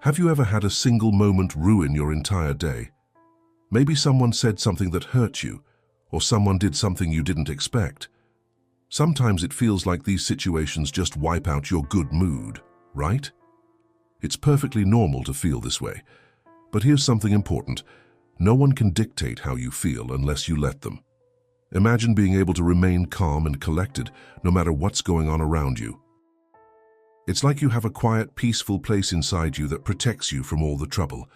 Have you ever had a single moment ruin your entire day? Maybe someone said something that hurt you, or someone did something you didn't expect. Sometimes it feels like these situations just wipe out your good mood, right? It's perfectly normal to feel this way. But here's something important. No one can dictate how you feel unless you let them. Imagine being able to remain calm and collected no matter what's going on around you. It's like you have a quiet, peaceful place inside you that protects you from all the trouble.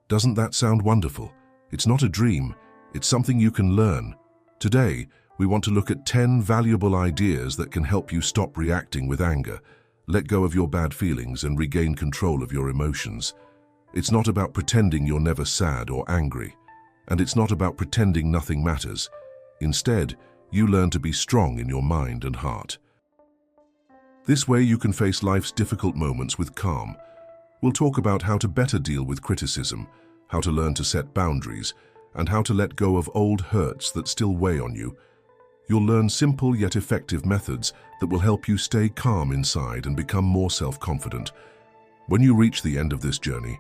Doesn't that sound wonderful? It's not a dream, it's something you can learn. Today, we want to look at 10 valuable ideas that can help you stop reacting with anger, let go of your bad feelings, and regain control of your emotions. It's not about pretending you're never sad or angry, and it's not about pretending nothing matters. Instead, you learn to be strong in your mind and heart. This way you can face life's difficult moments with calm. We'll talk about how to better deal with criticism, how to learn to set boundaries, and how to let go of old hurts that still weigh on you. You'll learn simple yet effective methods that will help you stay calm inside and become more self-confident. When you reach the end of this journey,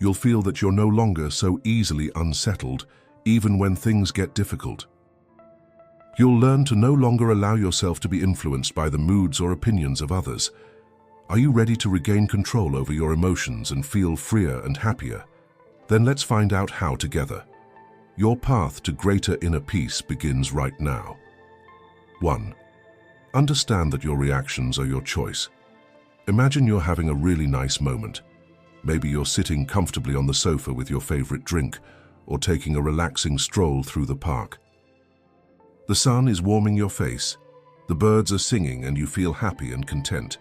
you'll feel that you're no longer so easily unsettled, even when things get difficult. You'll learn to no longer allow yourself to be influenced by the moods or opinions of others. Are you ready to regain control over your emotions and feel freer and happier? Then let's find out how together. Your path to greater inner peace begins right now. 1. Understand that your reactions are your choice. Imagine you're having a really nice moment. Maybe you're sitting comfortably on the sofa with your favorite drink, or taking a relaxing stroll through the park. The sun is warming your face, the birds are singing, and you feel happy and content.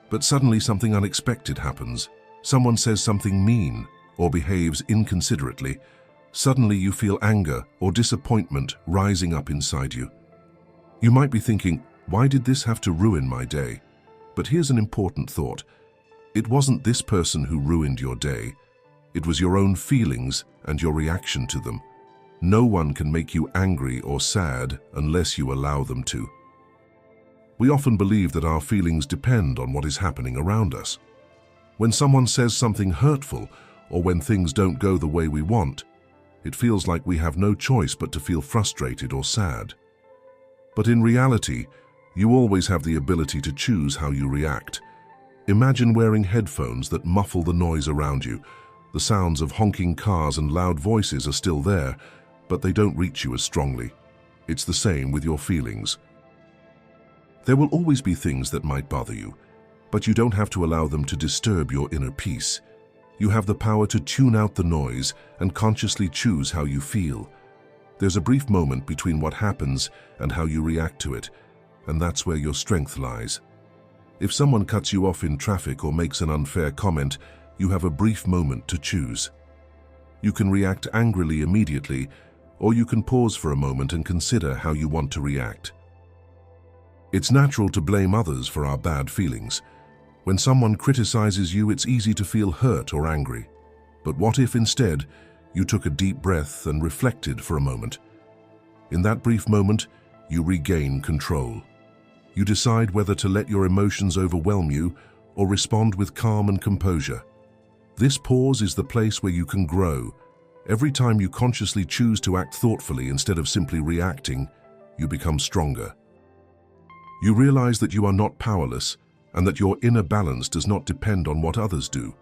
But suddenly something unexpected happens. Someone says something mean or behaves inconsiderately. Suddenly you feel anger or disappointment rising up inside you. You might be thinking, why did this have to ruin my day? But here's an important thought. It wasn't this person who ruined your day. It was your own feelings and your reaction to them. No one can make you angry or sad unless you allow them to. We often believe that our feelings depend on what is happening around us. When someone says something hurtful, or when things don't go the way we want, it feels like we have no choice but to feel frustrated or sad. But in reality, you always have the ability to choose how you react. Imagine wearing headphones that muffle the noise around you. The sounds of honking cars and loud voices are still there, but they don't reach you as strongly. It's the same with your feelings. There will always be things that might bother you, but you don't have to allow them to disturb your inner peace. You have the power to tune out the noise and consciously choose how you feel. There's a brief moment between what happens and how you react to it, and that's where your strength lies. If someone cuts you off in traffic or makes an unfair comment, you have a brief moment to choose. You can react angrily immediately, or you can pause for a moment and consider how you want to react. It's natural to blame others for our bad feelings. When someone criticizes you, it's easy to feel hurt or angry. But what if instead you took a deep breath and reflected for a moment? In that brief moment, you regain control. You decide whether to let your emotions overwhelm you or respond with calm and composure. This pause is the place where you can grow. Every time you consciously choose to act thoughtfully instead of simply reacting, you become stronger. You realize that you are not powerless and that your inner balance does not depend on what others do.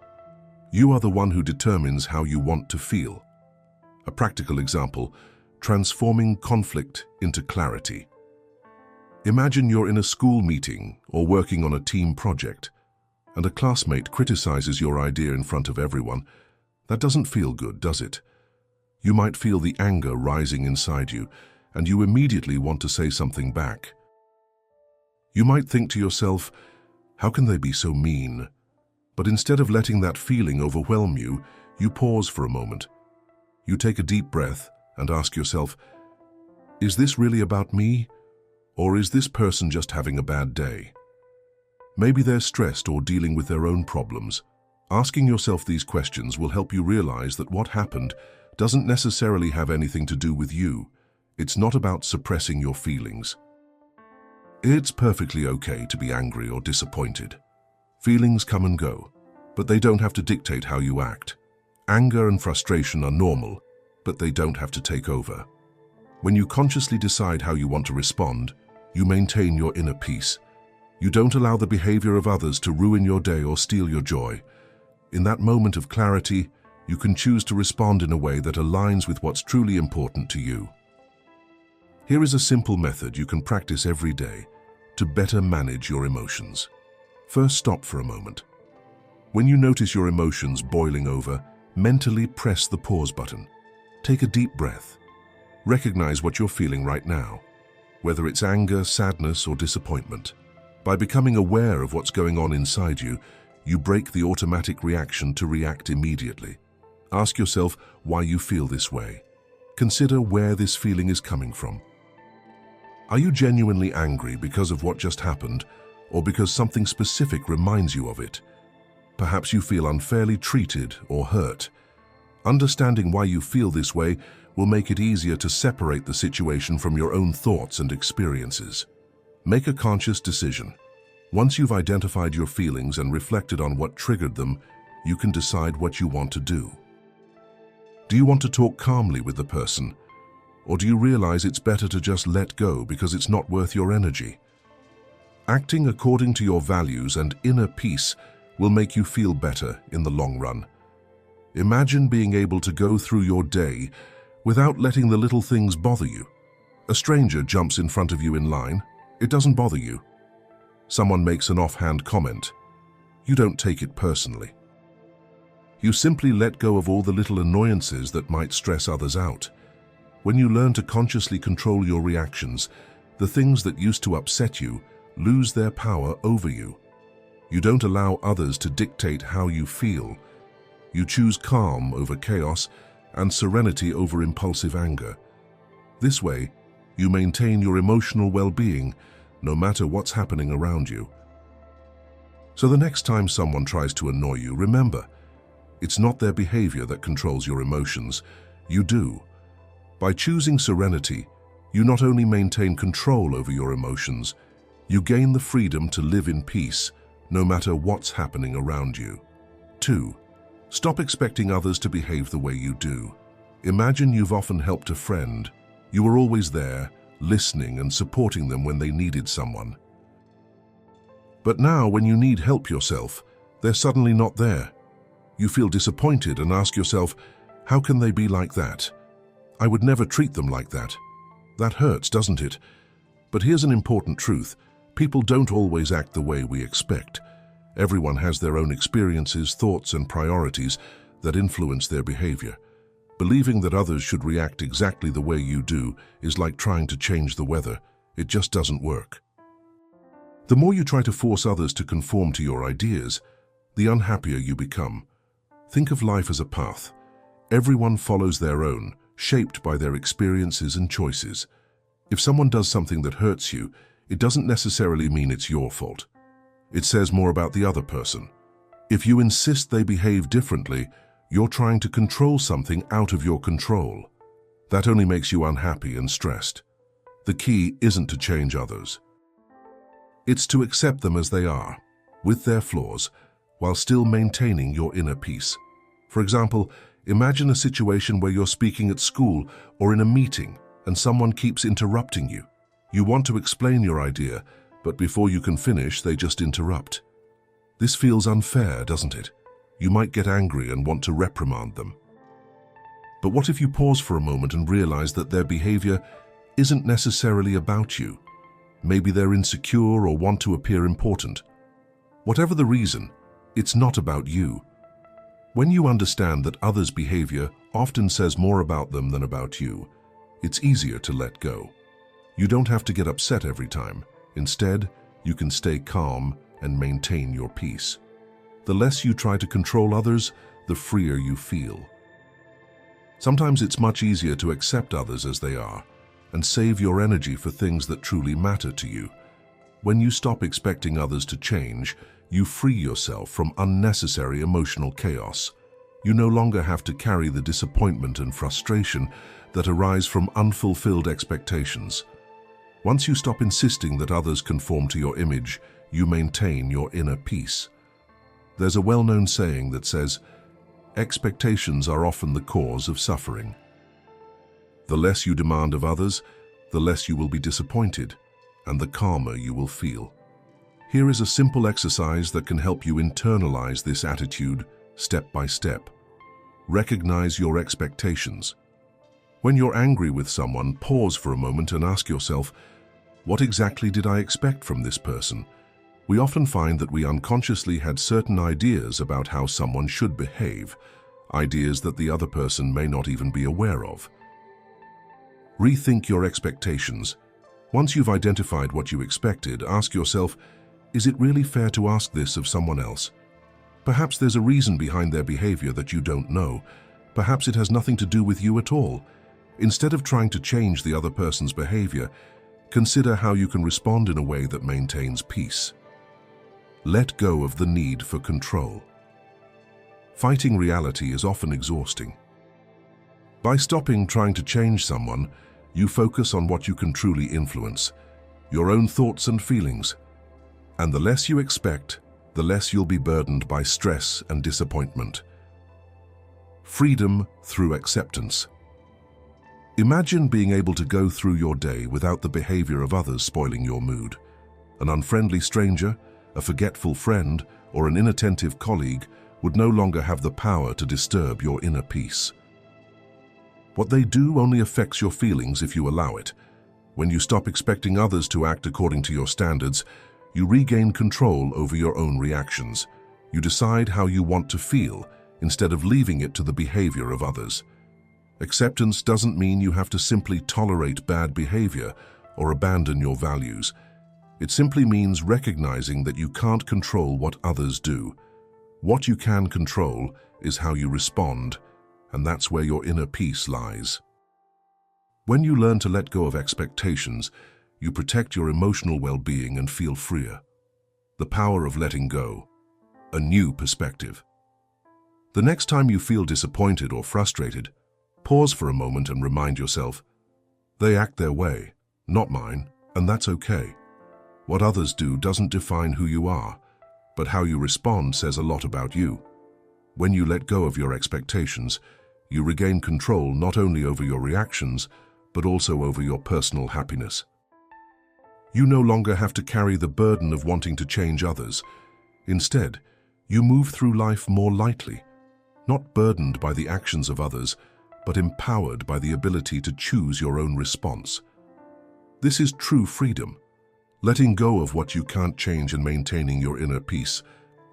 You are the one who determines how you want to feel. A practical example, transforming conflict into clarity. Imagine you're in a school meeting or working on a team project, and a classmate criticizes your idea in front of everyone. That doesn't feel good, does it? You might feel the anger rising inside you, and you immediately want to say something back. You might think to yourself, how can they be so mean? But instead of letting that feeling overwhelm you, you pause for a moment. You take a deep breath and ask yourself, is this really about me? Or is this person just having a bad day? Maybe they're stressed or dealing with their own problems. Asking yourself these questions will help you realize that what happened doesn't necessarily have anything to do with you. It's not about suppressing your feelings. It's perfectly okay to be angry or disappointed. Feelings come and go. but they don't have to dictate how you act. Anger and frustration are normal, but they don't have to take over. When you consciously decide how you want to respond, you maintain your inner peace. You don't allow the behavior of others to ruin your day or steal your joy. In that moment of clarity, you can choose to respond in a way that aligns with what's truly important to you. Here is a simple method you can practice every day to better manage your emotions. First, stop for a moment. When you notice your emotions boiling over, mentally press the pause button. Take a deep breath. Recognize what you're feeling right now, whether it's anger, sadness, or disappointment. By becoming aware of what's going on inside you, you break the automatic reaction to react immediately. Ask yourself why you feel this way. Consider where this feeling is coming from. Are you genuinely angry because of what just happened, or because something specific reminds you of it? Perhaps you feel unfairly treated or hurt. Understanding why you feel this way will make it easier to separate the situation from your own thoughts and experiences. Make a conscious decision. Once you've identified your feelings and reflected on what triggered them, you can decide what you want to do. Do you want to talk calmly with the person, or do you realize it's better to just let go because it's not worth your energy? Acting according to your values and inner peace will make you feel better in the long run. Imagine being able to go through your day without letting the little things bother you. A stranger jumps in front of you in line. It doesn't bother you. Someone makes an offhand comment. You don't take it personally. You simply let go of all the little annoyances that might stress others out. When you learn to consciously control your reactions, the things that used to upset you lose their power over you. You don't allow others to dictate how you feel. You choose calm over chaos and serenity over impulsive anger. This way, you maintain your emotional well-being no matter what's happening around you. So the next time someone tries to annoy you, remember, it's not their behavior that controls your emotions. You do. By choosing serenity, you not only maintain control over your emotions, you gain the freedom to live in peace, no matter what's happening around you. 2. Stop expecting others to behave the way you do. Imagine you've often helped a friend. You were always there, listening and supporting them when they needed someone. But now, when you need help yourself, they're suddenly not there. You feel disappointed and ask yourself, how can they be like that? I would never treat them like that. That hurts, doesn't it? But here's an important truth. People don't always act the way we expect. Everyone has their own experiences, thoughts, and priorities that influence their behavior. Believing that others should react exactly the way you do is like trying to change the weather. It just doesn't work. The more you try to force others to conform to your ideas, the unhappier you become. Think of life as a path. Everyone follows their own, shaped by their experiences and choices. If someone does something that hurts you, it doesn't necessarily mean it's your fault. It says more about the other person. If you insist they behave differently, you're trying to control something out of your control. That only makes you unhappy and stressed. The key isn't to change others. It's to accept them as they are, with their flaws, while still maintaining your inner peace. For example, imagine a situation where you're speaking at school or in a meeting and someone keeps interrupting you. You want to explain your idea, but before you can finish, they just interrupt. This feels unfair, doesn't it? You might get angry and want to reprimand them. But what if you pause for a moment and realize that their behavior isn't necessarily about you? Maybe they're insecure or want to appear important. Whatever the reason, it's not about you. When you understand that others' behavior often says more about them than about you, it's easier to let go. You don't have to get upset every time. Instead, you can stay calm and maintain your peace. The less you try to control others, the freer you feel. Sometimes it's much easier to accept others as they are and save your energy for things that truly matter to you. When you stop expecting others to change, you free yourself from unnecessary emotional chaos. You no longer have to carry the disappointment and frustration that arise from unfulfilled expectations. Once you stop insisting that others conform to your image, you maintain your inner peace. There's a well-known saying that says, expectations are often the cause of suffering. The less you demand of others, the less you will be disappointed, and the calmer you will feel. Here is a simple exercise that can help you internalize this attitude step by step. Recognize your expectations. When you're angry with someone, pause for a moment and ask yourself, what exactly did I expect from this person? We often find that we unconsciously had certain ideas about how someone should behave, ideas that the other person may not even be aware of. Rethink your expectations. Once you've identified what you expected, ask yourself, is it really fair to ask this of someone else? Perhaps there's a reason behind their behavior that you don't know. Perhaps it has nothing to do with you at all. Instead of trying to change the other person's behavior, consider how you can respond in a way that maintains peace. Let go of the need for control. Fighting reality is often exhausting. By stopping trying to change someone, you focus on what you can truly influence, your own thoughts and feelings. And the less you expect, the less you'll be burdened by stress and disappointment. Freedom through acceptance. Imagine being able to go through your day without the behavior of others spoiling your mood. An unfriendly stranger, a forgetful friend, or an inattentive colleague would no longer have the power to disturb your inner peace. What they do only affects your feelings if you allow it. When you stop expecting others to act according to your standards, you regain control over your own reactions. You decide how you want to feel instead of leaving it to the behavior of others. Acceptance doesn't mean you have to simply tolerate bad behavior or abandon your values. It simply means recognizing that you can't control what others do. What you can control is how you respond, and that's where your inner peace lies. When you learn to let go of expectations, you protect your emotional well-being and feel freer. The power of letting go. A new perspective. The next time you feel disappointed or frustrated, pause for a moment and remind yourself, they act their way, not mine, and that's okay. What others do doesn't define who you are, but how you respond says a lot about you. When you let go of your expectations, you regain control not only over your reactions, but also over your personal happiness. You no longer have to carry the burden of wanting to change others. Instead, you move through life more lightly, not burdened by the actions of others, but empowered by the ability to choose your own response. This is true freedom. Letting go of what you can't change and maintaining your inner peace.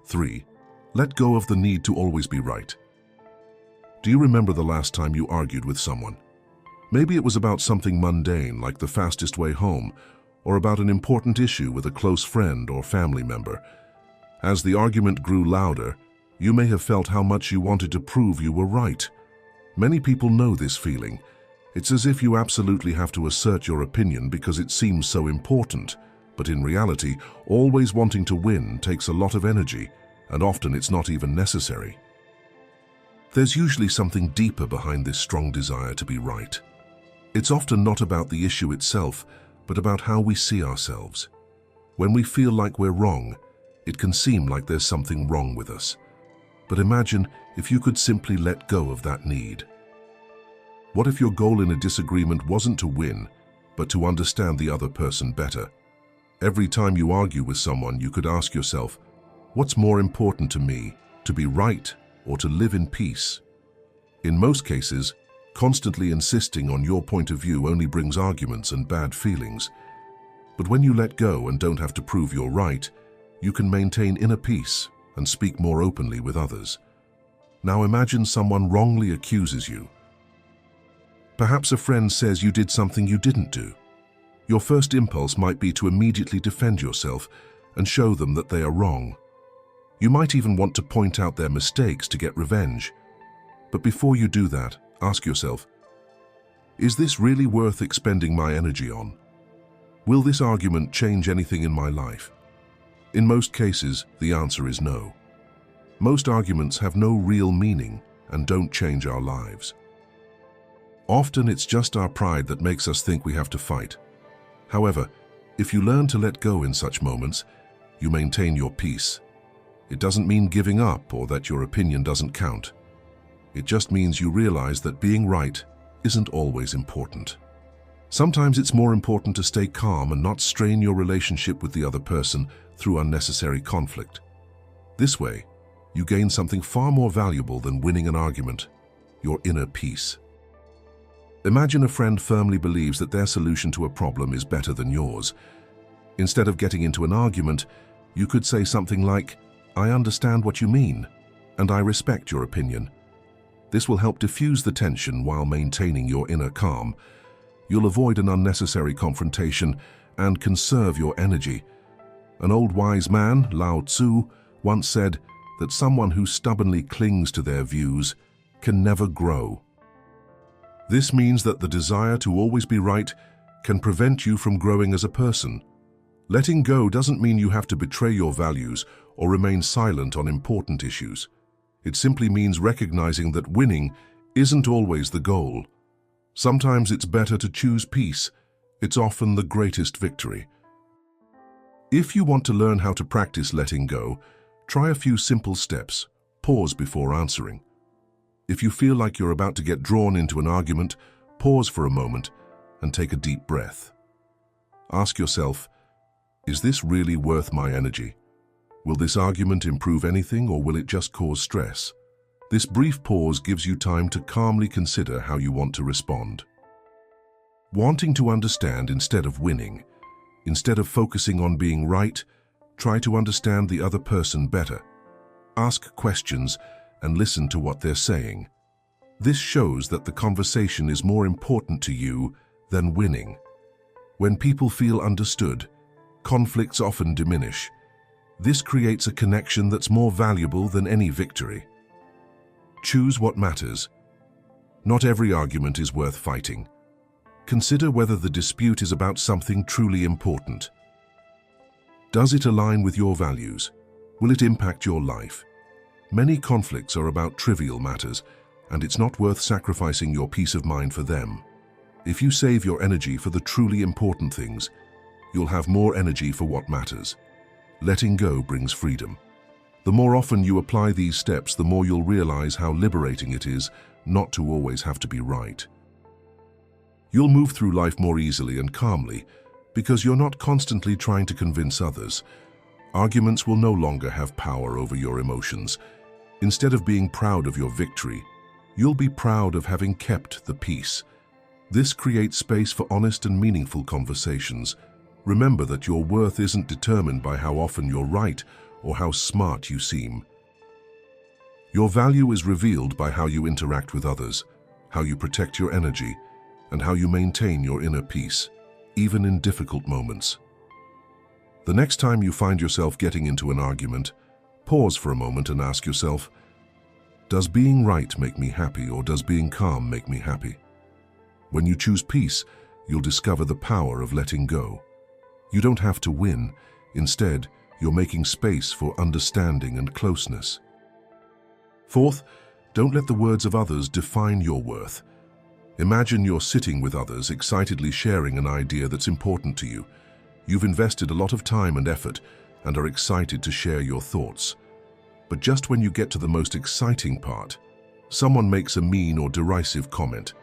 3. Let go of the need to always be right. Do you remember the last time you argued with someone? Maybe it was about something mundane like the fastest way home, or about an important issue with a close friend or family member. As the argument grew louder, you may have felt how much you wanted to prove you were right. Many people know this feeling. It's as if you absolutely have to assert your opinion because it seems so important. But in reality, always wanting to win takes a lot of energy, and often it's not even necessary. There's usually something deeper behind this strong desire to be right. It's often not about the issue itself, but about how we see ourselves. When we feel like we're wrong, it can seem like there's something wrong with us. But imagine if you could simply let go of that need. What if your goal in a disagreement wasn't to win, but to understand the other person better? Every time you argue with someone, you could ask yourself, what's more important to me, to be right or to live in peace? In most cases, constantly insisting on your point of view only brings arguments and bad feelings. But when you let go and don't have to prove you're right, you can maintain inner peace and speak more openly with others. Now imagine someone wrongly accuses you. Perhaps a friend says you did something you didn't do. Your first impulse might be to immediately defend yourself and show them that they are wrong. You might even want to point out their mistakes to get revenge. But before you do that, ask yourself, is this really worth expending my energy on? Will this argument change anything in my life? In most cases, the answer is no. Most arguments have no real meaning and don't change our lives. Often it's just our pride that makes us think we have to fight. However, if you learn to let go in such moments, you maintain your peace. It doesn't mean giving up or that your opinion doesn't count. It just means you realize that being right isn't always important. Sometimes it's more important to stay calm and not strain your relationship with the other person through unnecessary conflict. This way, you gain something far more valuable than winning an argument: your inner peace. Imagine a friend firmly believes that their solution to a problem is better than yours. Instead of getting into an argument, you could say something like, "I understand what you mean, and I respect your opinion." This will help diffuse the tension while maintaining your inner calm. You'll avoid an unnecessary confrontation and conserve your energy. An old wise man, Lao Tzu, once said that someone who stubbornly clings to their views can never grow. This means that the desire to always be right can prevent you from growing as a person. Letting go doesn't mean you have to betray your values or remain silent on important issues. It simply means recognizing that winning isn't always the goal. Sometimes it's better to choose peace. It's often the greatest victory. If you want to learn how to practice letting go, try a few simple steps. Pause before answering. If you feel like you're about to get drawn into an argument, pause for a moment and take a deep breath. Ask yourself, is this really worth my energy? Will this argument improve anything, or will it just cause stress? This brief pause gives you time to calmly consider how you want to respond. Wanting to understand instead of winning. Instead of focusing on being right, try to understand the other person better. Ask questions and listen to what they're saying. This shows that the conversation is more important to you than winning. When people feel understood, conflicts often diminish. This creates a connection that's more valuable than any victory. Choose what matters. Not every argument is worth fighting. Consider whether the dispute is about something truly important. Does it align with your values? Will it impact your life? Many conflicts are about trivial matters, and it's not worth sacrificing your peace of mind for them. If you save your energy for the truly important things, you'll have more energy for what matters. Letting go brings freedom. The more often you apply these steps, the more you'll realize how liberating it is not to always have to be right. You'll move through life more easily and calmly because you're not constantly trying to convince others. Arguments will no longer have power over your emotions. Instead of being proud of your victory, you'll be proud of having kept the peace. This creates space for honest and meaningful conversations. Remember that your worth isn't determined by how often you're right or how smart you seem. Your value is revealed by how you interact with others, how you protect your energy, and how you maintain your inner peace, even in difficult moments. The next time you find yourself getting into an argument, pause for a moment and ask yourself, does being right make me happy, or does being calm make me happy? When you choose peace, you'll discover the power of letting go. You don't have to win. Instead, you're making space for understanding and closeness. Fourth, don't let the words of others define your worth. Imagine you're sitting with others, excitedly sharing an idea that's important to you. You've invested a lot of time and effort and are excited to share your thoughts. But just when you get to the most exciting part, someone makes a mean or derisive comment.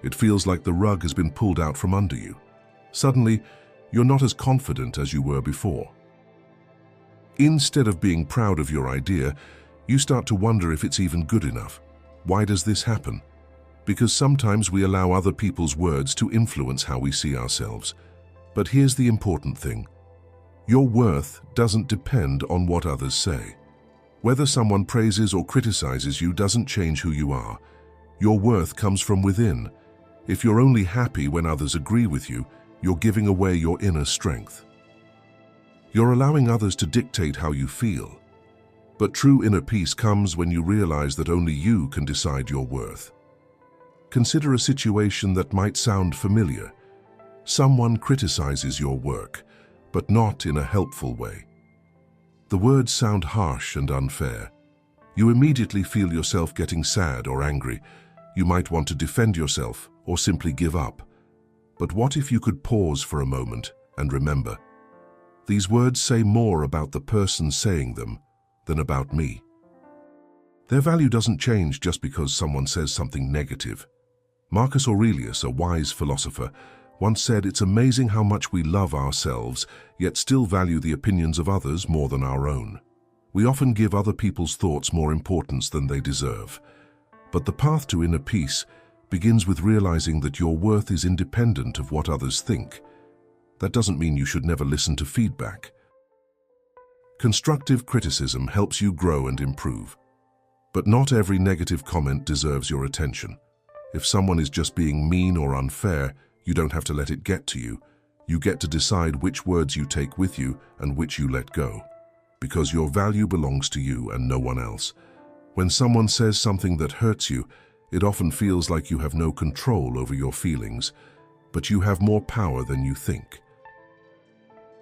It feels like the rug has been pulled out from under you. Suddenly, you're not as confident as you were before. Instead of being proud of your idea, you start to wonder if it's even good enough. Why does this happen? Because sometimes we allow other people's words to influence how we see ourselves. But here's the important thing. Your worth doesn't depend on what others say. Whether someone praises or criticizes you doesn't change who you are. Your worth comes from within. If you're only happy when others agree with you, you're giving away your inner strength. You're allowing others to dictate how you feel. But true inner peace comes when you realize that only you can decide your worth. Consider a situation that might sound familiar. Someone criticizes your work, but not in a helpful way. The words sound harsh and unfair. You immediately feel yourself getting sad or angry. You might want to defend yourself or simply give up. But what if you could pause for a moment and remember? These words say more about the person saying them than about me. Their value doesn't change just because someone says something negative. Marcus Aurelius, a wise philosopher, once said, "It's amazing how much we love ourselves, yet still value the opinions of others more than our own." We often give other people's thoughts more importance than they deserve. But the path to inner peace begins with realizing that your worth is independent of what others think. That doesn't mean you should never listen to feedback. Constructive criticism helps you grow and improve. But not every negative comment deserves your attention. If someone is just being mean or unfair, you don't have to let it get to you. You get to decide which words you take with you and which you let go. Because your value belongs to you and no one else. When someone says something that hurts you, it often feels like you have no control over your feelings, but you have more power than you think.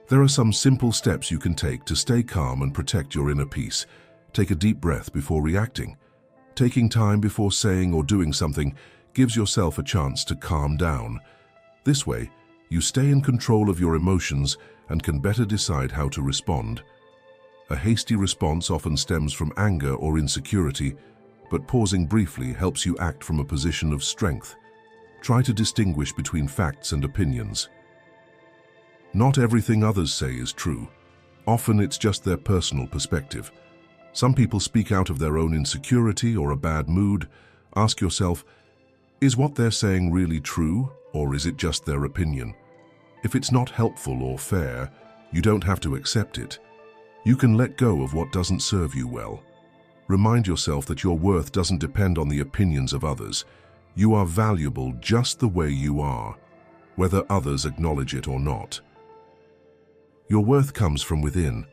There are some simple steps you can take to stay calm and protect your inner peace. Take a deep breath before reacting. Taking time before saying or doing something gives yourself a chance to calm down. This way, you stay in control of your emotions and can better decide how to respond. A hasty response often stems from anger or insecurity, but pausing briefly helps you act from a position of strength. Try to distinguish between facts and opinions. Not everything others say is true. Often it's just their personal perspective. Some people speak out of their own insecurity or a bad mood. Ask yourself, is what they're saying really true, or is it just their opinion? If it's not helpful or fair, you don't have to accept it. You can let go of what doesn't serve you well. Remind yourself that your worth doesn't depend on the opinions of others. You are valuable just the way you are, whether others acknowledge it or not. Your worth comes from within.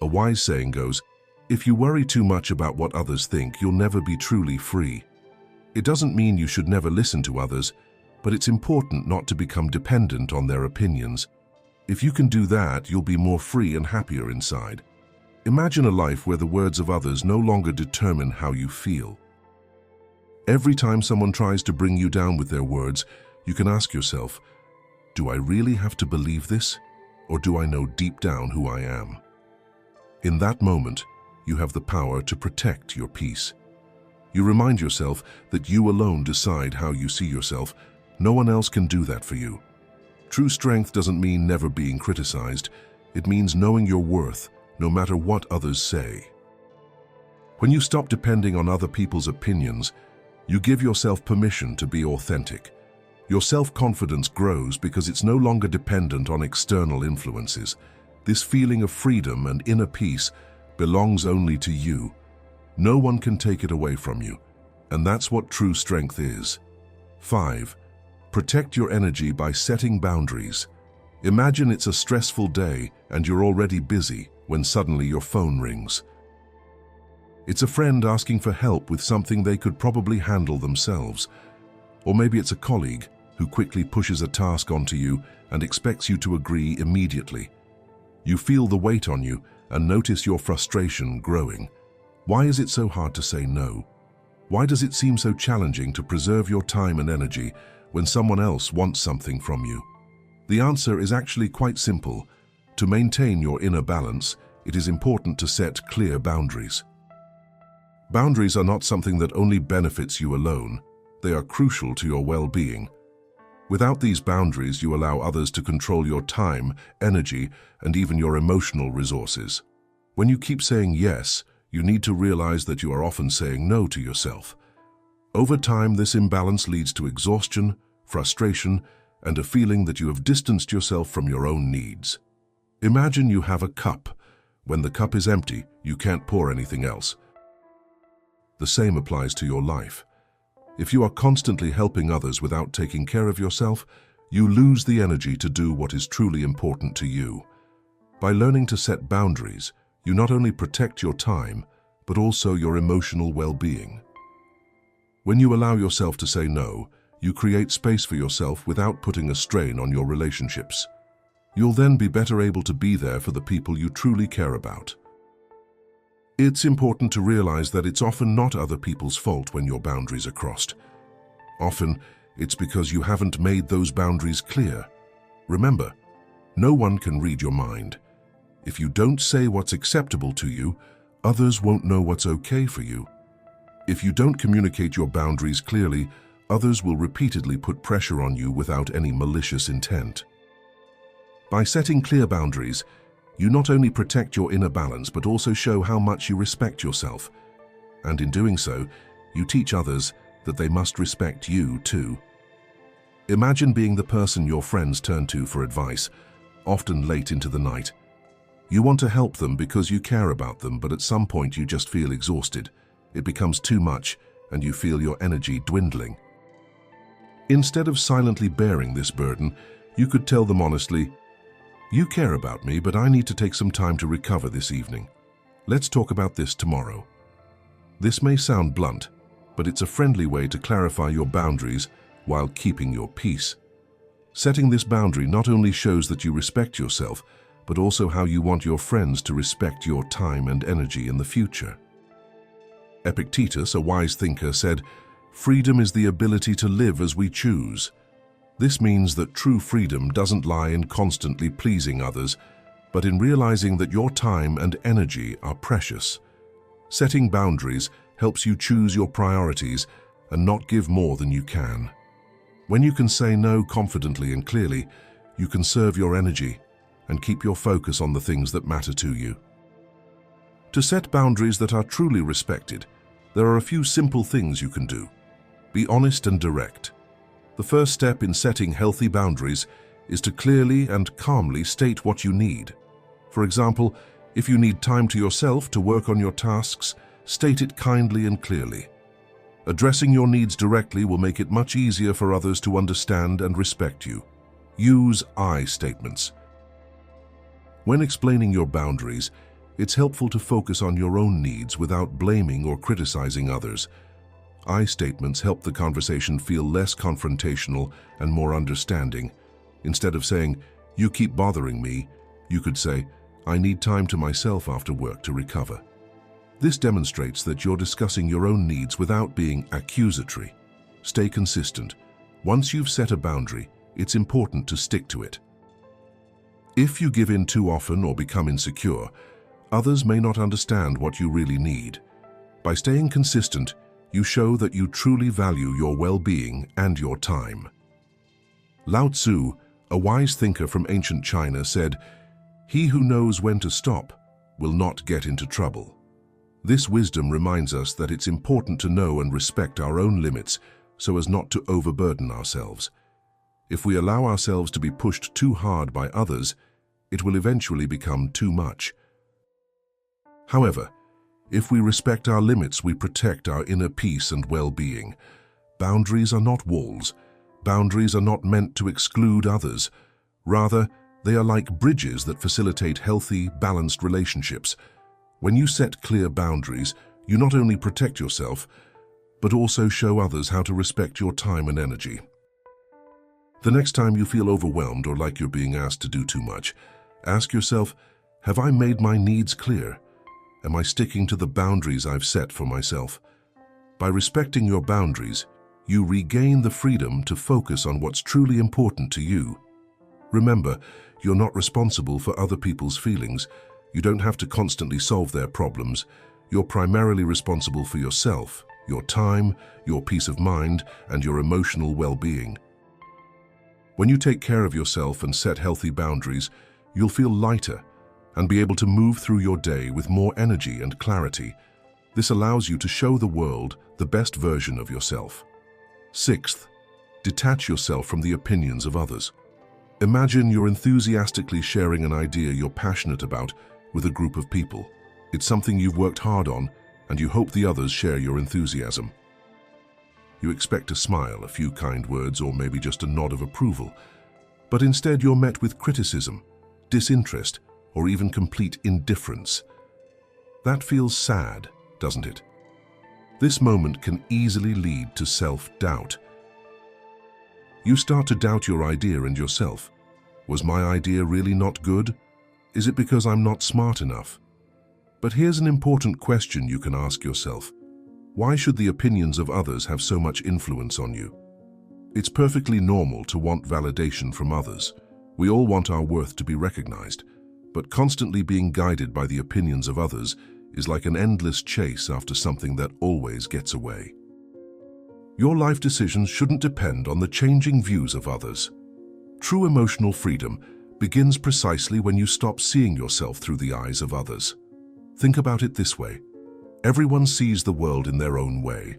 A wise saying goes, "If you worry too much about what others think, you'll never be truly free." It doesn't mean you should never listen to others, but it's important not to become dependent on their opinions. If you can do that, you'll be more free and happier inside. Imagine a life where the words of others no longer determine how you feel. Every time someone tries to bring you down with their words, you can ask yourself, do I really have to believe this? Or do I know deep down who I am? In that moment, you have the power to protect your peace. You remind yourself that you alone decide how you see yourself. No one else can do that for you. True strength doesn't mean never being criticized. It means knowing your worth, no matter what others say. When you stop depending on other people's opinions, you give yourself permission to be authentic. Your self-confidence grows because it's no longer dependent on external influences. This feeling of freedom and inner peace belongs only to you. No one can take it away from you, and that's what true strength is. 5. Protect your energy by setting boundaries. Imagine it's a stressful day and you're already busy when suddenly your phone rings. It's a friend asking for help with something they could probably handle themselves. Or maybe it's a colleague who quickly pushes a task onto you and expects you to agree immediately. You feel the weight on you and notice your frustration growing. Why is it so hard to say no? Why does it seem so challenging to preserve your time and energy when someone else wants something from you? The answer is actually quite simple. To maintain your inner balance, it is important to set clear boundaries. Boundaries are not something that only benefits you alone. They are crucial to your well-being. Without these boundaries, you allow others to control your time, energy, and even your emotional resources. When you keep saying yes, you need to realize that you are often saying no to yourself. Over time, this imbalance leads to exhaustion, frustration, and a feeling that you have distanced yourself from your own needs. Imagine you have a cup. When the cup is empty, you can't pour anything else. The same applies to your life. If you are constantly helping others without taking care of yourself, you lose the energy to do what is truly important to you. By learning to set boundaries, you not only protect your time, but also your emotional well-being. When you allow yourself to say no, you create space for yourself without putting a strain on your relationships. You'll then be better able to be there for the people you truly care about. It's important to realize that it's often not other people's fault when your boundaries are crossed. Often, it's because you haven't made those boundaries clear. Remember, no one can read your mind. If you don't say what's acceptable to you, Others won't know what's okay for you. If you don't communicate your boundaries clearly, others will repeatedly put pressure on you without any malicious intent. By setting clear boundaries, you not only protect your inner balance but also show how much you respect yourself. And in doing so, you teach others that they must respect you too. Imagine being the person your friends turn to for advice, often late into the night. You want to help them because you care about them, but at some point you just feel exhausted. It becomes too much, and you feel your energy dwindling. Instead of silently bearing this burden, you could tell them honestly, "You care about me, but I need to take some time to recover this evening. Let's talk about this tomorrow." This may sound blunt, but it's a friendly way to clarify your boundaries while keeping your peace. Setting this boundary not only shows that you respect yourself, but also how you want your friends to respect your time and energy in the future. Epictetus, a wise thinker, said, "Freedom is the ability to live as we choose." This means that true freedom doesn't lie in constantly pleasing others, but in realizing that your time and energy are precious. Setting boundaries helps you choose your priorities and not give more than you can. When you can say no confidently and clearly, you conserve your energy and keep your focus on the things that matter to you. To set boundaries that are truly respected, there are a few simple things you can do. Be honest and direct. The first step in setting healthy boundaries is to clearly and calmly state what you need. For example, if you need time to yourself to work on your tasks, state it kindly and clearly. Addressing your needs directly will make it much easier for others to understand and respect you. Use I statements. When explaining your boundaries, it's helpful to focus on your own needs without blaming or criticizing others. I statements help the conversation feel less confrontational and more understanding. Instead of saying, "You keep bothering me," you could say, "I need time to myself after work to recover." This demonstrates that you're discussing your own needs without being accusatory. Stay consistent. Once you've set a boundary, it's important to stick to it. If you give in too often or become insecure, others may not understand what you really need. By staying consistent, you show that you truly value your well-being and your time. Lao Tzu, a wise thinker from ancient China, said, "He who knows when to stop will not get into trouble." This wisdom reminds us that it's important to know and respect our own limits so as not to overburden ourselves. If we allow ourselves to be pushed too hard by others, it will eventually become too much. However, if we respect our limits, we protect our inner peace and well-being. Boundaries are not walls. Boundaries are not meant to exclude others. Rather, they are like bridges that facilitate healthy, balanced relationships. When you set clear boundaries, you not only protect yourself, but also show others how to respect your time and energy. The next time you feel overwhelmed or like you're being asked to do too much, ask yourself, have I made my needs clear? Am I sticking to the boundaries I've set for myself? By respecting your boundaries, you regain the freedom to focus on what's truly important to you. Remember, you're not responsible for other people's feelings. You don't have to constantly solve their problems. You're primarily responsible for yourself, your time, your peace of mind, and your emotional well-being. When you take care of yourself and set healthy boundaries, you'll feel lighter and be able to move through your day with more energy and clarity. This allows you to show the world the best version of yourself. Sixth, detach yourself from the opinions of others. Imagine you're enthusiastically sharing an idea you're passionate about with a group of people. It's something you've worked hard on, and you hope the others share your enthusiasm. You expect a smile, a few kind words, or maybe just a nod of approval. But instead you're met with criticism, disinterest, or even complete indifference. That feels sad, doesn't it? This moment can easily lead to self-doubt. You start to doubt your idea and yourself. Was my idea really not good? Is it because I'm not smart enough? But here's an important question you can ask yourself. Why should the opinions of others have so much influence on you? It's perfectly normal to want validation from others. We all want our worth to be recognized, but constantly being guided by the opinions of others is like an endless chase after something that always gets away. Your life decisions shouldn't depend on the changing views of others. True emotional freedom begins precisely when you stop seeing yourself through the eyes of others. Think about it this way. Everyone sees the world in their own way.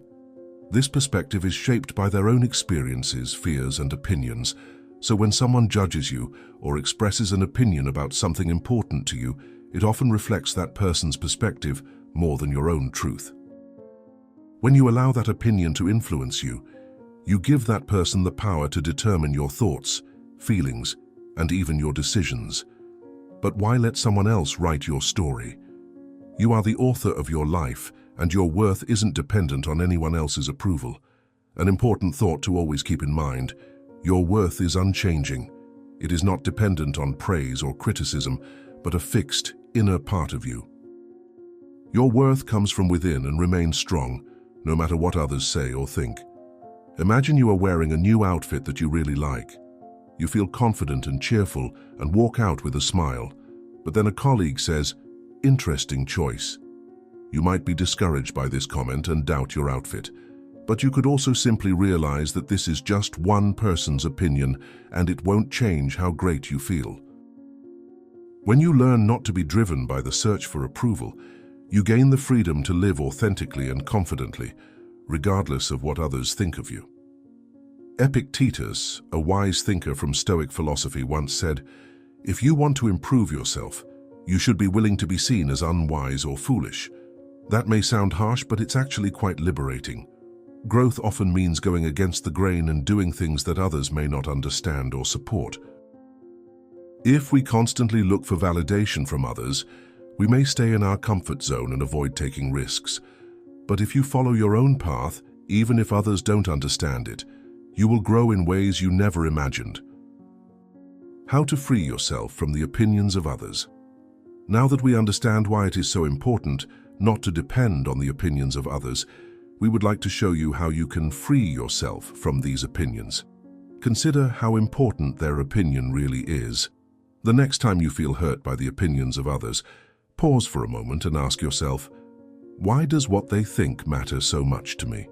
This perspective is shaped by their own experiences, fears, and opinions, so when someone judges you or expresses an opinion about something important to you, it often reflects that person's perspective more than your own truth. When you allow that opinion to influence you, you give that person the power to determine your thoughts, feelings, and even your decisions. But why let someone else write your story? You are the author of your life, and your worth isn't dependent on anyone else's approval. An important thought to always keep in mind: your worth is unchanging. It is not dependent on praise or criticism, but a fixed, inner part of you. Your worth comes from within and remains strong, no matter what others say or think. Imagine you are wearing a new outfit that you really like. You feel confident and cheerful and walk out with a smile, but then a colleague says, "Interesting choice." You might be discouraged by this comment and doubt your outfit, but you could also simply realize that this is just one person's opinion and it won't change how great you feel. When you learn not to be driven by the search for approval, you gain the freedom to live authentically and confidently, regardless of what others think of you. Epictetus, a wise thinker from Stoic philosophy, once said, "If you want to improve yourself, you should be willing to be seen as unwise or foolish." That may sound harsh, but it's actually quite liberating. Growth often means going against the grain and doing things that others may not understand or support. If we constantly look for validation from others, we may stay in our comfort zone and avoid taking risks. But if you follow your own path, even if others don't understand it, you will grow in ways you never imagined. How to free yourself from the opinions of others. Now that we understand why it is so important not to depend on the opinions of others, we would like to show you how you can free yourself from these opinions. Consider how important their opinion really is. The next time you feel hurt by the opinions of others, pause for a moment and ask yourself, why does what they think matter so much to me?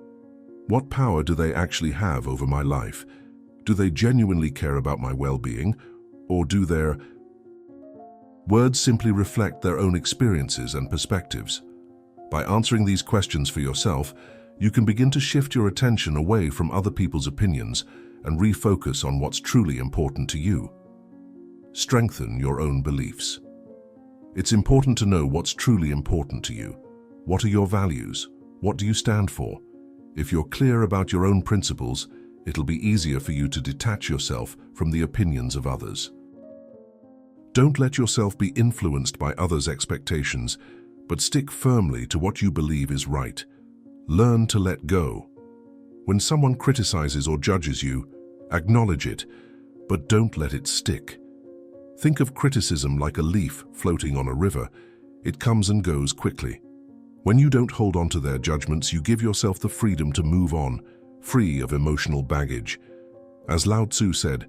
What power do they actually have over my life? Do they genuinely care about my well-being, or do their words simply reflect their own experiences and perspectives? By answering these questions for yourself, you can begin to shift your attention away from other people's opinions and refocus on what's truly important to you. Strengthen your own beliefs. It's important to know what's truly important to you. What are your values? What do you stand for? If you're clear about your own principles, it'll be easier for you to detach yourself from the opinions of others. Don't let yourself be influenced by others' expectations, but stick firmly to what you believe is right. Learn to let go. When someone criticizes or judges you, acknowledge it, but don't let it stick. Think of criticism like a leaf floating on a river. It comes and goes quickly. When you don't hold on to their judgments, you give yourself the freedom to move on, free of emotional baggage. As Lao Tzu said,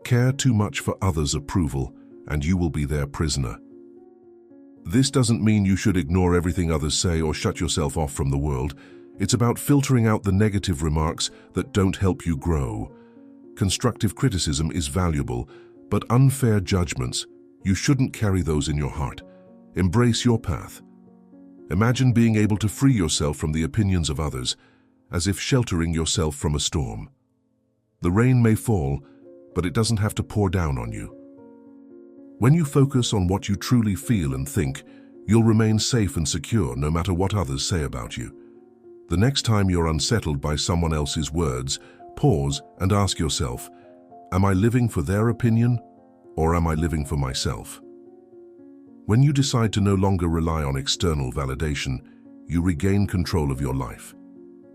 "Care too much for others' approval, and you will be their prisoner." This doesn't mean you should ignore everything others say or shut yourself off from the world. It's about filtering out the negative remarks that don't help you grow. Constructive criticism is valuable, but unfair judgments, you shouldn't carry those in your heart. Embrace your path. Imagine being able to free yourself from the opinions of others, as if sheltering yourself from a storm. The rain may fall, but it doesn't have to pour down on you. When you focus on what you truly feel and think, you'll remain safe and secure no matter what others say about you. The next time you're unsettled by someone else's words, pause and ask yourself, am I living for their opinion, or am I living for myself? When you decide to no longer rely on external validation, you regain control of your life.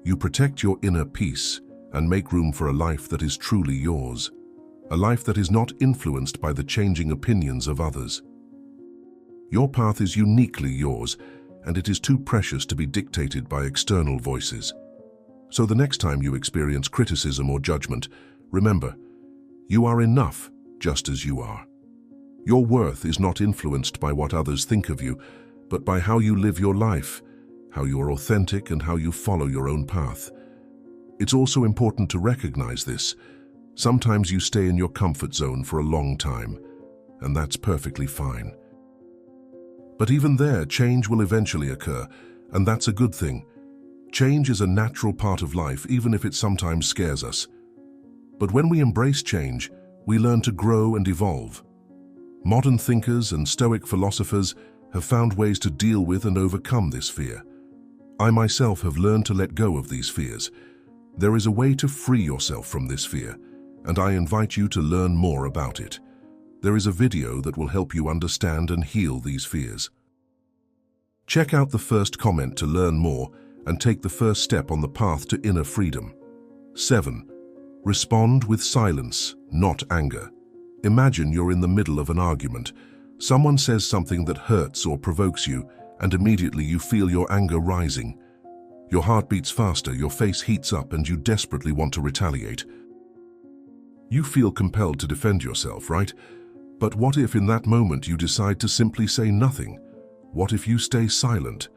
You protect your inner peace and make room for a life that is truly yours. A life that is not influenced by the changing opinions of others. Your path is uniquely yours, and it is too precious to be dictated by external voices. So the next time you experience criticism or judgment, remember, you are enough just as you are. Your worth is not influenced by what others think of you, but by how you live your life, how you are authentic, and how you follow your own path. It's also important to recognize this. Sometimes you stay in your comfort zone for a long time, and that's perfectly fine. But even there, change will eventually occur, and that's a good thing. Change is a natural part of life, even if it sometimes scares us. But when we embrace change, we learn to grow and evolve. Modern thinkers and Stoic philosophers have found ways to deal with and overcome this fear. I myself have learned to let go of these fears. There is a way to free yourself from this fear, and I invite you to learn more about it. There is a video that will help you understand and heal these fears. Check out the first comment to learn more and take the first step on the path to inner freedom. 7. Respond with silence, not anger. Imagine you're in the middle of an argument. Someone says something that hurts or provokes you, and immediately you feel your anger rising. Your heart beats faster, your face heats up, and you desperately want to retaliate. You feel compelled to defend yourself, right? But what if in that moment you decide to simply say nothing? What if you stay silent?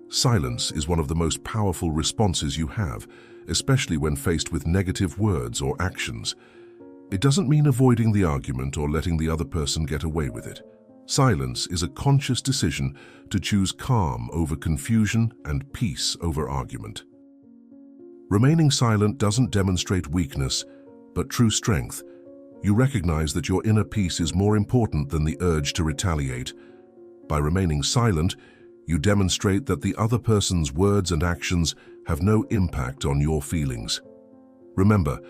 Silence is one of the most powerful responses you have, especially when faced with negative words or actions. It doesn't mean avoiding the argument or letting the other person get away with it. Silence is a conscious decision to choose calm over confusion and peace over argument. Remaining silent doesn't demonstrate weakness, but true strength. You recognize that your inner peace is more important than the urge to retaliate. By remaining silent, you demonstrate that the other person's words and actions have no impact on your feelings. Remember,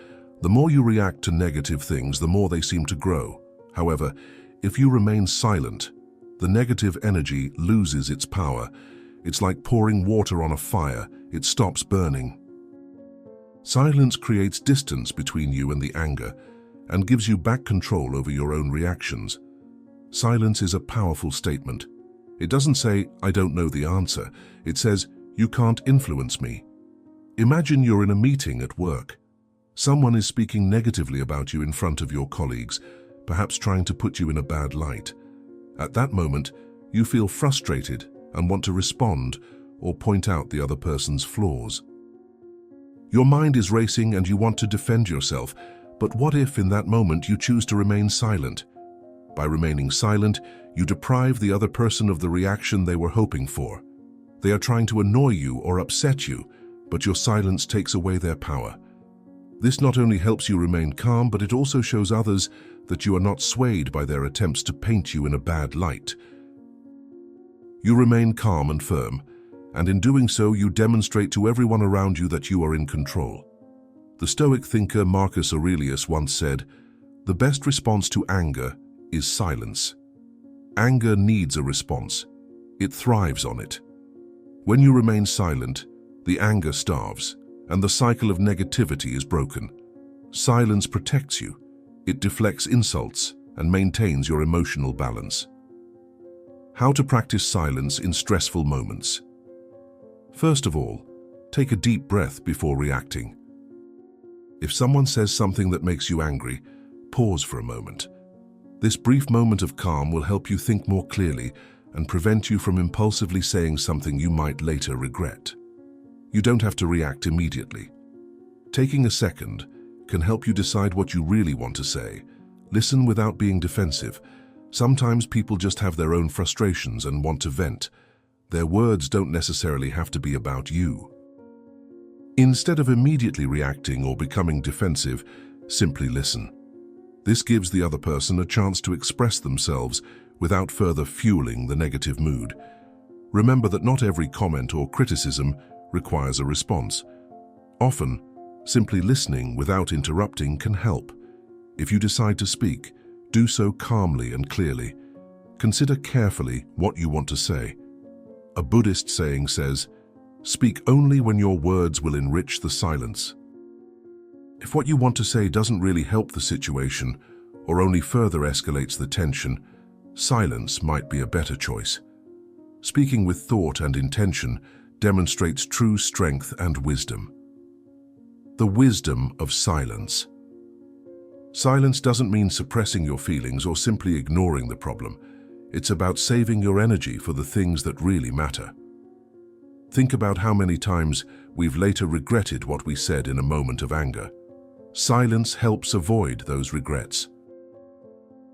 the more you react to negative things, the more they seem to grow. However, if you remain silent, the negative energy loses its power. It's like pouring water on a fire. It stops burning. Silence creates distance between you and the anger and gives you back control over your own reactions. Silence is a powerful statement. It doesn't say, "I don't know the answer." It says, "You can't influence me." Imagine you're in a meeting at work. Someone is speaking negatively about you in front of your colleagues, perhaps trying to put you in a bad light. At that moment, you feel frustrated and want to respond or point out the other person's flaws. Your mind is racing and you want to defend yourself, but what if in that moment you choose to remain silent? By remaining silent, you deprive the other person of the reaction they were hoping for. They are trying to annoy you or upset you, but your silence takes away their power. This not only helps you remain calm, but it also shows others that you are not swayed by their attempts to paint you in a bad light. You remain calm and firm, and in doing so, you demonstrate to everyone around you that you are in control. The Stoic thinker Marcus Aurelius once said, "The best response to anger is silence." Anger needs a response. It thrives on it. When you remain silent, the anger starves, and the cycle of negativity is broken. Silence protects you. It deflects insults and maintains your emotional balance. How to practice silence in stressful moments. First of all, take a deep breath before reacting. If someone says something that makes you angry, pause for a moment. This brief moment of calm will help you think more clearly and prevent you from impulsively saying something you might later regret. You don't have to react immediately. Taking a second can help you decide what you really want to say. Listen without being defensive. Sometimes people just have their own frustrations and want to vent. Their words don't necessarily have to be about you. Instead of immediately reacting or becoming defensive, simply listen. This gives the other person a chance to express themselves without further fueling the negative mood. Remember that not every comment or criticism requires a response. Often, simply listening without interrupting can help. If you decide to speak, do so calmly and clearly. Consider carefully what you want to say. A Buddhist saying says, "Speak only when your words will enrich the silence." If what you want to say doesn't really help the situation or only further escalates the tension, silence might be a better choice. Speaking with thought and intention demonstrates true strength and wisdom. The wisdom of silence. Silence doesn't mean suppressing your feelings or simply ignoring the problem. It's about saving your energy for the things that really matter. Think about how many times we've later regretted what we said in a moment of anger. Silence helps avoid those regrets.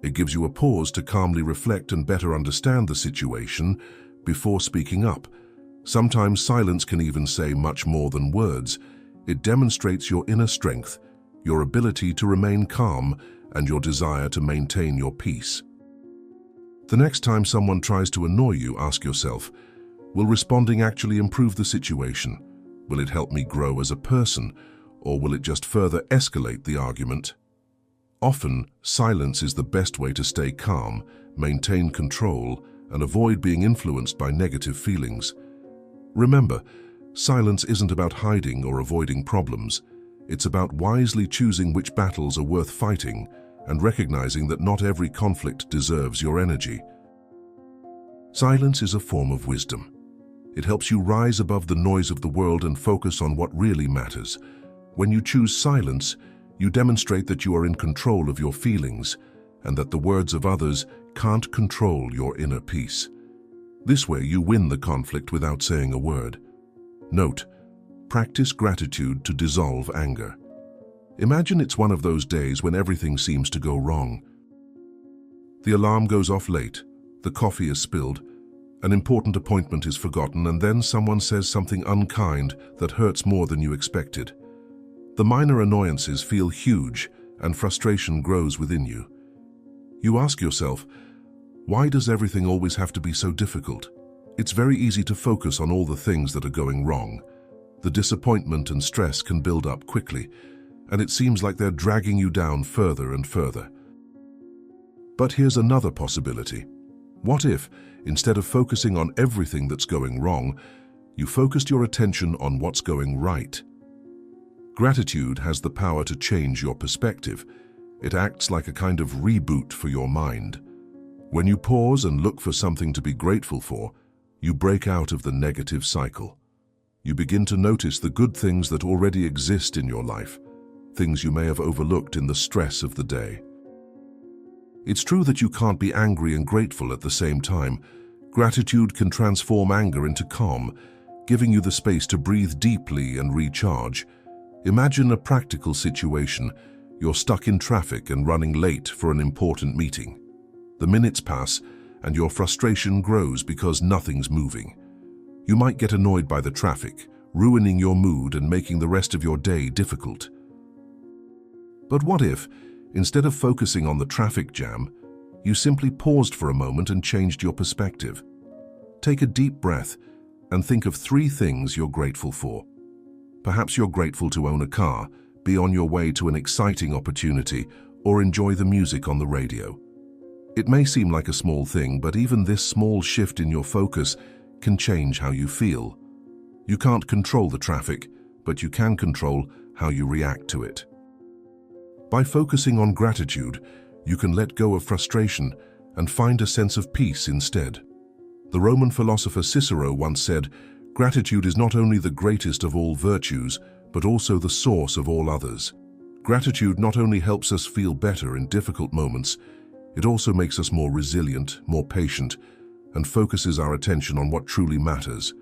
It gives you a pause to calmly reflect and better understand the situation before speaking up. Sometimes silence can even say much more than words. It demonstrates your inner strength, your ability to remain calm, and your desire to maintain your peace. The next time someone tries to annoy you, ask yourself, will responding actually improve the situation? Will it help me grow as a person, or will it just further escalate the argument? Often, silence is the best way to stay calm, maintain control, and avoid being influenced by negative feelings. Remember, silence isn't about hiding or avoiding problems. It's about wisely choosing which battles are worth fighting and recognizing that not every conflict deserves your energy. Silence is a form of wisdom. It helps you rise above the noise of the world and focus on what really matters. When you choose silence, you demonstrate that you are in control of your feelings and that the words of others can't control your inner peace. This way, you win the conflict without saying a word. Note, practice gratitude to dissolve anger. Imagine it's one of those days when everything seems to go wrong. The alarm goes off late, the coffee is spilled, an important appointment is forgotten, and then someone says something unkind that hurts more than you expected. The minor annoyances feel huge and frustration grows within you. You ask yourself, why does everything always have to be so difficult? It's very easy to focus on all the things that are going wrong. The disappointment and stress can build up quickly, and it seems like they're dragging you down further and further. But here's another possibility. What if, instead of focusing on everything that's going wrong, you focused your attention on what's going right? Gratitude has the power to change your perspective. It acts like a kind of reboot for your mind. When you pause and look for something to be grateful for, you break out of the negative cycle. You begin to notice the good things that already exist in your life, things you may have overlooked in the stress of the day. It's true that you can't be angry and grateful at the same time. Gratitude can transform anger into calm, giving you the space to breathe deeply and recharge. Imagine a practical situation. You're stuck in traffic and running late for an important meeting. The minutes pass, and your frustration grows because nothing's moving. You might get annoyed by the traffic, ruining your mood and making the rest of your day difficult. But what if, instead of focusing on the traffic jam, you simply paused for a moment and changed your perspective? Take a deep breath and think of 3 things you're grateful for. Perhaps you're grateful to own a car, be on your way to an exciting opportunity, or enjoy the music on the radio. It may seem like a small thing, but even this small shift in your focus can change how you feel. You can't control the traffic, but you can control how you react to it. By focusing on gratitude, you can let go of frustration and find a sense of peace instead. The Roman philosopher Cicero once said, "Gratitude is not only the greatest of all virtues, but also the source of all others." Gratitude not only helps us feel better in difficult moments, it also makes us more resilient, more patient, and focuses our attention on what truly matters.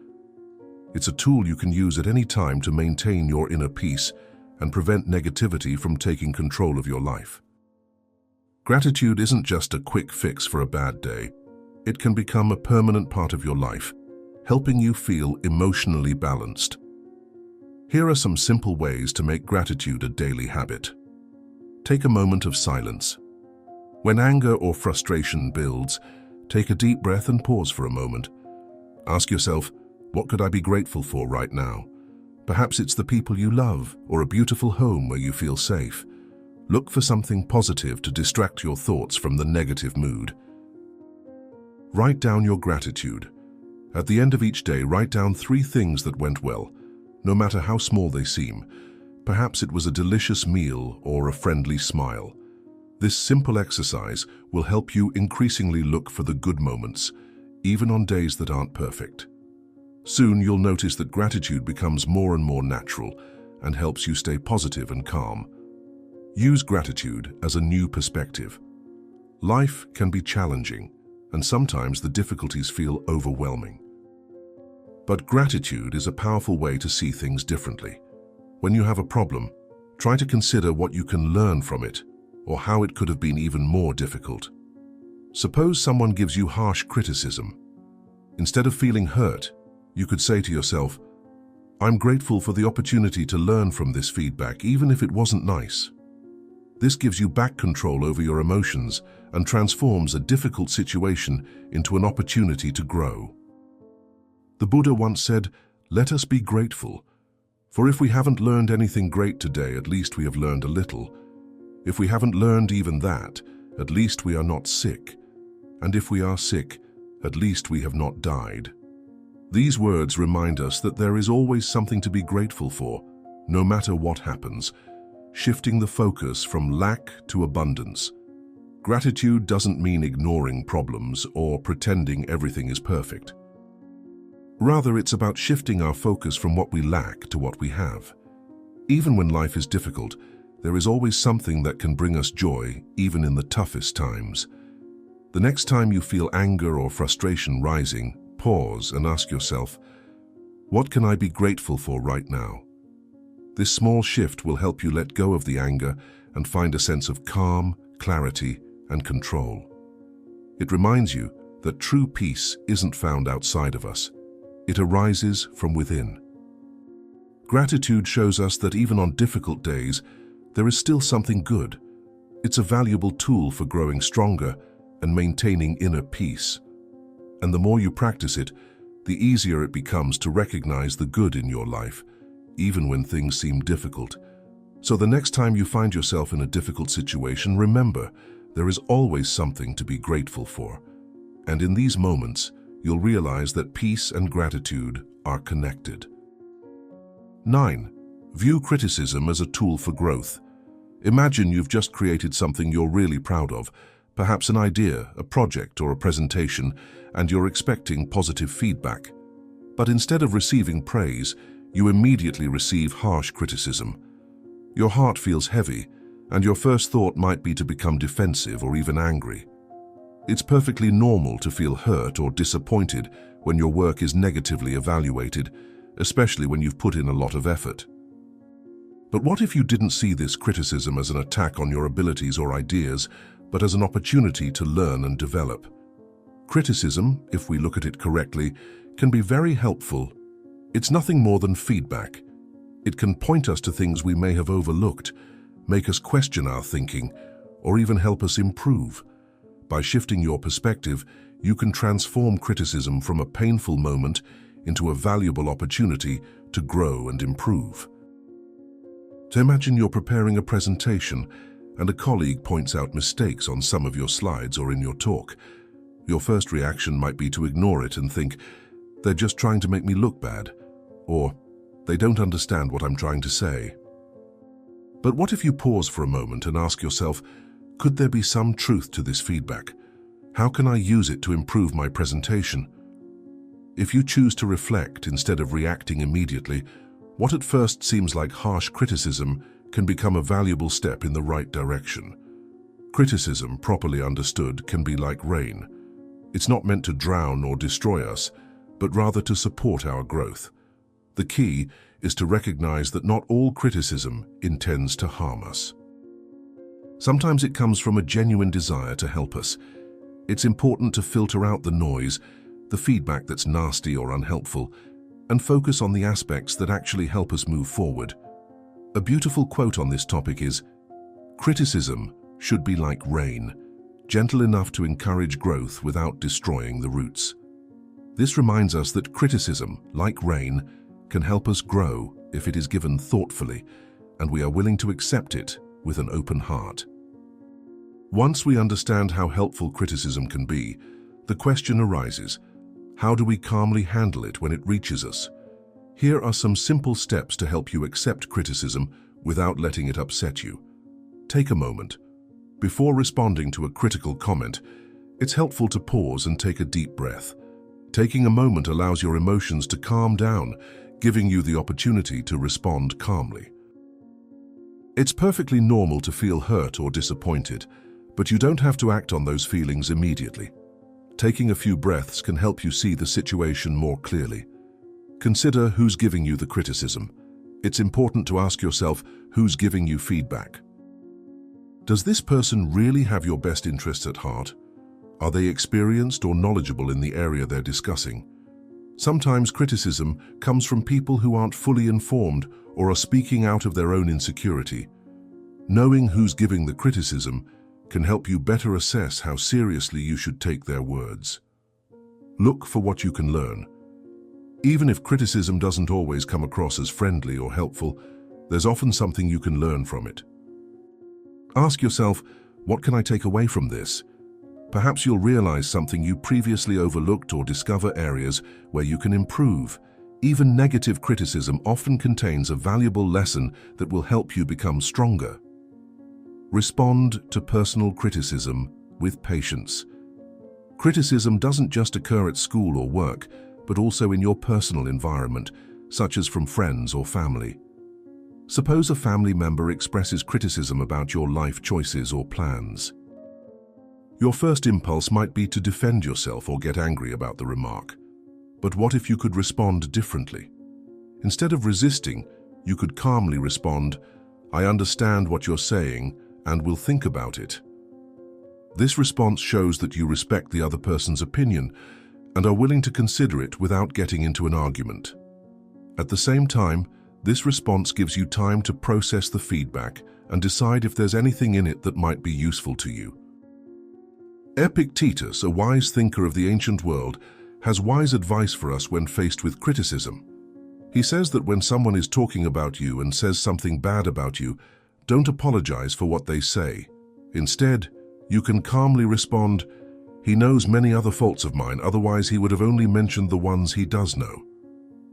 It's a tool you can use at any time to maintain your inner peace and prevent negativity from taking control of your life. Gratitude isn't just a quick fix for a bad day. It can become a permanent part of your life, helping you feel emotionally balanced. Here are some simple ways to make gratitude a daily habit. Take a moment of silence. When anger or frustration builds, take a deep breath and pause for a moment. Ask yourself, what could I be grateful for right now? Perhaps it's the people you love or a beautiful home where you feel safe. Look for something positive to distract your thoughts from the negative mood. Write down your gratitude. At the end of each day, write down 3 things that went well, no matter how small they seem. Perhaps it was a delicious meal or a friendly smile. This simple exercise will help you increasingly look for the good moments, even on days that aren't perfect. Soon you'll notice that gratitude becomes more and more natural and helps you stay positive and calm. Use gratitude as a new perspective. Life can be challenging, and sometimes the difficulties feel overwhelming. But gratitude is a powerful way to see things differently. When you have a problem, try to consider what you can learn from it, or how it could have been even more difficult. Suppose someone gives you harsh criticism. Instead of feeling hurt, you could say to yourself, "I'm grateful for the opportunity to learn from this feedback, even if it wasn't nice." This gives you back control over your emotions and transforms a difficult situation into an opportunity to grow. The Buddha once said, "Let us be grateful, for if we haven't learned anything great today, at least we have learned a little. If we haven't learned even that, at least we are not sick. And if we are sick, at least we have not died." These words remind us that there is always something to be grateful for, no matter what happens, shifting the focus from lack to abundance. Gratitude doesn't mean ignoring problems or pretending everything is perfect. Rather, it's about shifting our focus from what we lack to what we have. Even when life is difficult, there is always something that can bring us joy, even in the toughest times. The next time you feel anger or frustration rising, pause and ask yourself, what can I be grateful for right now? This small shift will help you let go of the anger and find a sense of calm, clarity, and control. It reminds you that true peace isn't found outside of us. It arises from within. Gratitude shows us that even on difficult days, there is still something good. It's a valuable tool for growing stronger and maintaining inner peace. And the more you practice it, the easier it becomes to recognize the good in your life, even when things seem difficult. So the next time you find yourself in a difficult situation, remember, there is always something to be grateful for. And in these moments, you'll realize that peace and gratitude are connected. 9. View criticism as a tool for growth. Imagine you've just created something you're really proud of, perhaps an idea, a project, or a presentation, and you're expecting positive feedback. But instead of receiving praise, you immediately receive harsh criticism. Your heart feels heavy, and your first thought might be to become defensive or even angry. It's perfectly normal to feel hurt or disappointed when your work is negatively evaluated, especially when you've put in a lot of effort. But what if you didn't see this criticism as an attack on your abilities or ideas, but as an opportunity to learn and develop? Criticism, if we look at it correctly, can be very helpful. It's nothing more than feedback. It can point us to things we may have overlooked, make us question our thinking, or even help us improve. By shifting your perspective, you can transform criticism from a painful moment into a valuable opportunity to grow and improve. So imagine you're preparing a presentation and a colleague points out mistakes on some of your slides or in your talk. Your first reaction might be to ignore it and think, "They're just trying to make me look bad," or "They don't understand what I'm trying to say." But what if you pause for a moment and ask yourself, could there be some truth to this feedback? How can I use it to improve my presentation? If you choose to reflect instead of reacting immediately, what at first seems like harsh criticism can become a valuable step in the right direction. Criticism, properly understood, can be like rain. It's not meant to drown or destroy us, but rather to support our growth. The key is to recognize that not all criticism intends to harm us. Sometimes it comes from a genuine desire to help us. It's important to filter out the noise, the feedback that's nasty or unhelpful, and focus on the aspects that actually help us move forward. A beautiful quote on this topic is, "Criticism should be like rain, gentle enough to encourage growth without destroying the roots." This reminds us that criticism, like rain, can help us grow if it is given thoughtfully, and we are willing to accept it with an open heart. Once we understand how helpful criticism can be, the question arises, how do we calmly handle it when it reaches us? Here are some simple steps to help you accept criticism without letting it upset you. Take a moment. Before responding to a critical comment, it's helpful to pause and take a deep breath. Taking a moment allows your emotions to calm down, giving you the opportunity to respond calmly. It's perfectly normal to feel hurt or disappointed, but you don't have to act on those feelings immediately. Taking a few breaths can help you see the situation more clearly. Consider who's giving you the criticism. It's important to ask yourself who's giving you feedback. Does this person really have your best interests at heart? Are they experienced or knowledgeable in the area they're discussing? Sometimes criticism comes from people who aren't fully informed or are speaking out of their own insecurity. Knowing who's giving the criticism can help you better assess how seriously you should take their words. Look for what you can learn. Even if criticism doesn't always come across as friendly or helpful, there's often something you can learn from it. Ask yourself, what can I take away from this? Perhaps you'll realize something you previously overlooked or discover areas where you can improve. Even negative criticism often contains a valuable lesson that will help you become stronger. Respond to personal criticism with patience. Criticism doesn't just occur at school or work, but also in your personal environment, such as from friends or family. Suppose a family member expresses criticism about your life choices or plans. Your first impulse might be to defend yourself or get angry about the remark. But what if you could respond differently? Instead of resisting, you could calmly respond, "I understand what you're saying and will think about it." This response shows that you respect the other person's opinion and are willing to consider it without getting into an argument. At the same time, this response gives you time to process the feedback and decide if there's anything in it that might be useful to you. Epictetus, a wise thinker of the ancient world, has wise advice for us when faced with criticism. He says that when someone is talking about you and says something bad about you, don't apologize for what they say. Instead, you can calmly respond, "He knows many other faults of mine, otherwise he would have only mentioned the ones he does know."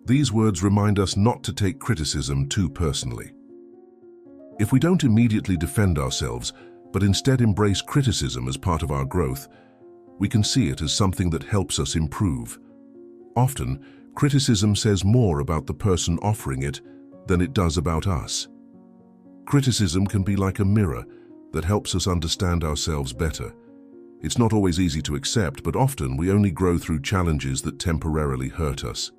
These words remind us not to take criticism too personally. If we don't immediately defend ourselves, but instead embrace criticism as part of our growth, we can see it as something that helps us improve. Often, criticism says more about the person offering it than it does about us. Criticism can be like a mirror that helps us understand ourselves better. It's not always easy to accept, but often we only grow through challenges that temporarily hurt us.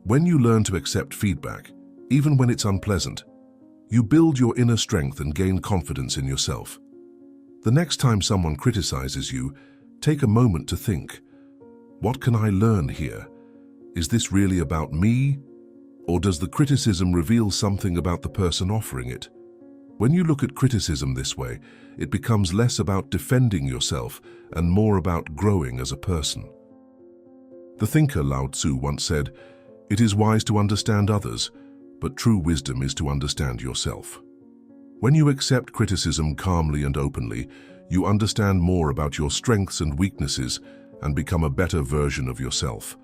When you learn to accept feedback, even when it's unpleasant, you build your inner strength and gain confidence in yourself. The next time someone criticizes you, take a moment to think, what can I learn here? Is this really about me? Or does the criticism reveal something about the person offering it? When you look at criticism this way, it becomes less about defending yourself and more about growing as a person. The thinker Lao Tzu once said, "It is wise to understand others, but true wisdom is to understand yourself." When you accept criticism calmly and openly, you understand more about your strengths and weaknesses and become a better version of yourself.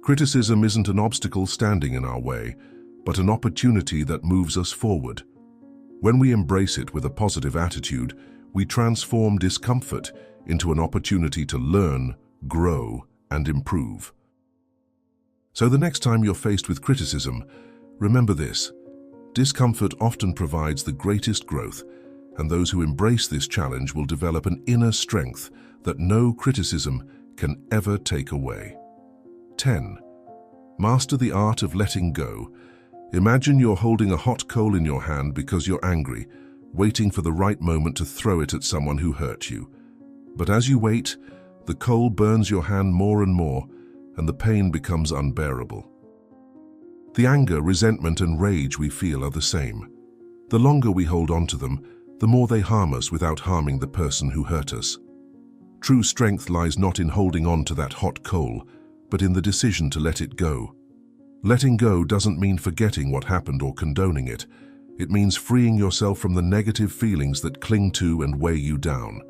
Criticism isn't an obstacle standing in our way, but an opportunity that moves us forward. When we embrace it with a positive attitude, we transform discomfort into an opportunity to learn, grow, and improve. So the next time you're faced with criticism, remember this: discomfort often provides the greatest growth, and those who embrace this challenge will develop an inner strength that no criticism can ever take away. 10. Master the art of letting go. Imagine you're holding a hot coal in your hand because you're angry, waiting for the right moment to throw it at someone who hurt you. But as you wait, the coal burns your hand more and more, and the pain becomes unbearable. The anger, resentment, and rage we feel are the same. The longer we hold on to them, the more they harm us without harming the person who hurt us. True strength lies not in holding on to that hot coal, but in the decision to let it go. Letting go doesn't mean forgetting what happened or condoning it. It means freeing yourself from the negative feelings that cling to and weigh you down.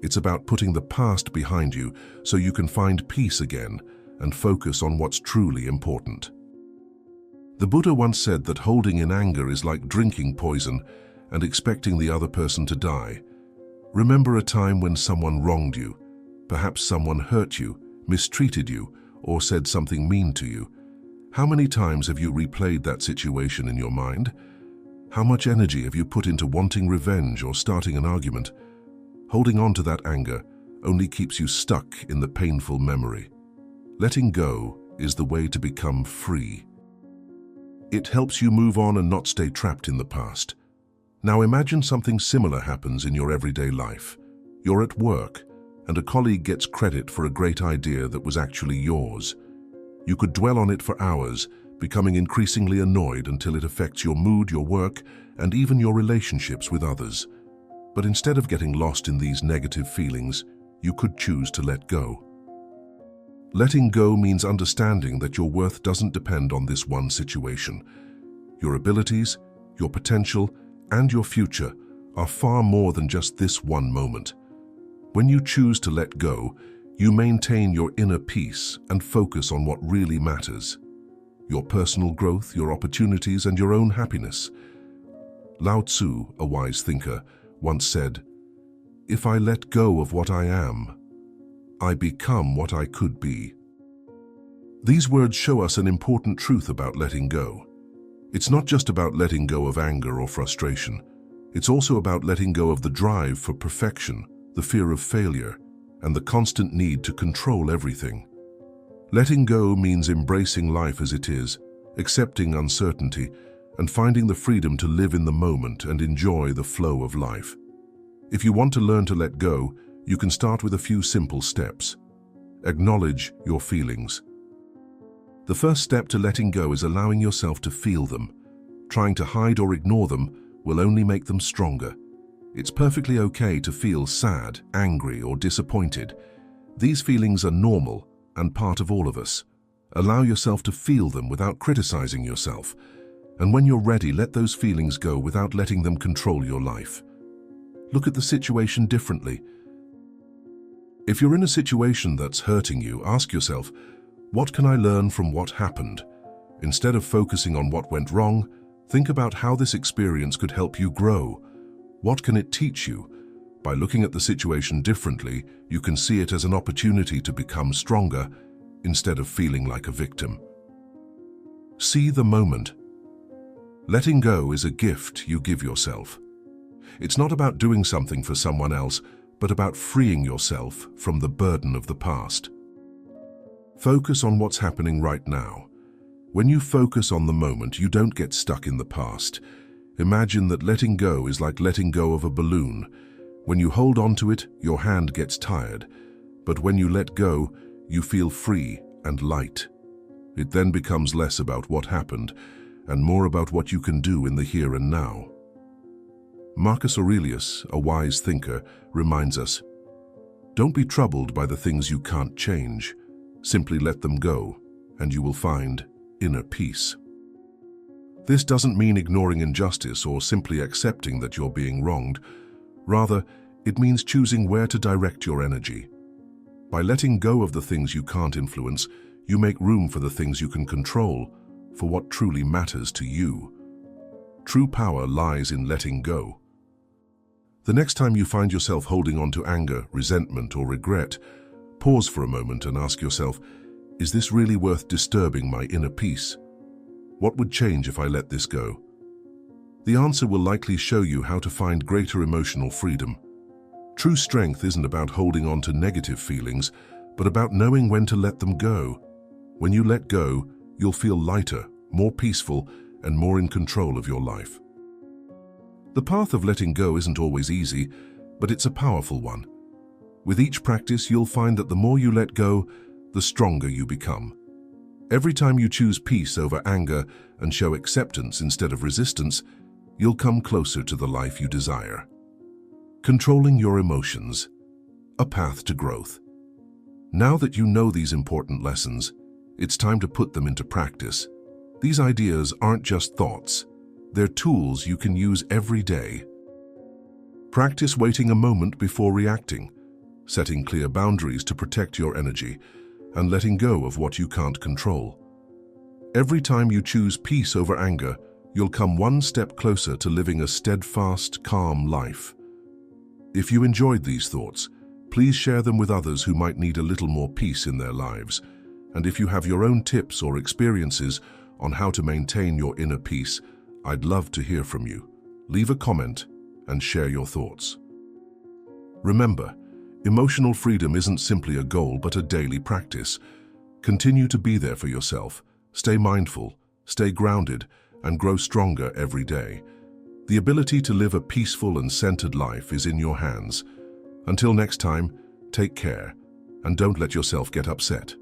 It's about putting the past behind you so you can find peace again and focus on what's truly important. The Buddha once said that holding in anger is like drinking poison and expecting the other person to die. Remember a time when someone wronged you. Perhaps someone hurt you, mistreated you, or said something mean to you. How many times have you replayed that situation in your mind? How much energy have you put into wanting revenge or starting an argument? Holding on to that anger only keeps you stuck in the painful memory. Letting go is the way to become free. It helps you move on and not stay trapped in the past. Now imagine something similar happens in your everyday life. You're at work, and a colleague gets credit for a great idea that was actually yours. You could dwell on it for hours, becoming increasingly annoyed until it affects your mood, your work, and even your relationships with others. But instead of getting lost in these negative feelings, you could choose to let go. Letting go means understanding that your worth doesn't depend on this one situation. Your abilities, your potential, and your future are far more than just this one moment. When you choose to let go, you maintain your inner peace and focus on what really matters: your personal growth, your opportunities, and your own happiness. Lao Tzu, a wise thinker, once said, "If I let go of what I am, I become what I could be." These words show us an important truth about letting go. It's not just about letting go of anger or frustration. It's also about letting go of the drive for perfection, the fear of failure, and the constant need to control everything. Letting go means embracing life as it is, accepting uncertainty, and finding the freedom to live in the moment and enjoy the flow of life. If you want to learn to let go, you can start with a few simple steps. Acknowledge your feelings. The first step to letting go is allowing yourself to feel them. Trying to hide or ignore them will only make them stronger. It's perfectly okay to feel sad, angry, or disappointed. These feelings are normal and part of all of us. Allow yourself to feel them without criticizing yourself. And when you're ready, let those feelings go without letting them control your life. Look at the situation differently. If you're in a situation that's hurting you, ask yourself, what can I learn from what happened? Instead of focusing on what went wrong, think about how this experience could help you grow. What can it teach you? By looking at the situation differently, you can see it as an opportunity to become stronger instead of feeling like a victim. See the moment. Letting go is a gift you give yourself. It's not about doing something for someone else, but about freeing yourself from the burden of the past. Focus on what's happening right now. When you focus on the moment, you don't get stuck in the past. Imagine that letting go is like letting go of a balloon. When you hold on to it, your hand gets tired. But when you let go, you feel free and light. It then becomes less about what happened and more about what you can do in the here and now. Marcus Aurelius, a wise thinker, reminds us, "Don't be troubled by the things you can't change. Simply let them go, and you will find inner peace." This doesn't mean ignoring injustice or simply accepting that you're being wronged. Rather, it means choosing where to direct your energy. By letting go of the things you can't influence, you make room for the things you can control, for what truly matters to you. True power lies in letting go. The next time you find yourself holding on to anger, resentment, or regret, pause for a moment and ask yourself, is this really worth disturbing my inner peace? What would change if I let this go? The answer will likely show you how to find greater emotional freedom. True strength isn't about holding on to negative feelings, but about knowing when to let them go. When you let go, you'll feel lighter, more peaceful, and more in control of your life. The path of letting go isn't always easy, but it's a powerful one. With each practice, you'll find that the more you let go, the stronger you become. Every time you choose peace over anger and show acceptance instead of resistance, you'll come closer to the life you desire. Controlling your emotions, a path to growth. Now that you know these important lessons, it's time to put them into practice. These ideas aren't just thoughts. They're tools you can use every day. Practice waiting a moment before reacting, setting clear boundaries to protect your energy, and letting go of what you can't control. Every time you choose peace over anger, you'll come one step closer to living a steadfast, calm life. If you enjoyed these thoughts, please share them with others who might need a little more peace in their lives. And if you have your own tips or experiences on how to maintain your inner peace, I'd love to hear from you. Leave a comment and share your thoughts. Remember, Emotional freedom isn't simply a goal, but a daily practice. Continue to be there for yourself. Stay mindful, stay grounded, and grow stronger every day. The ability to live a peaceful and centered life is in your hands. Until next time, take care, and don't let yourself get upset.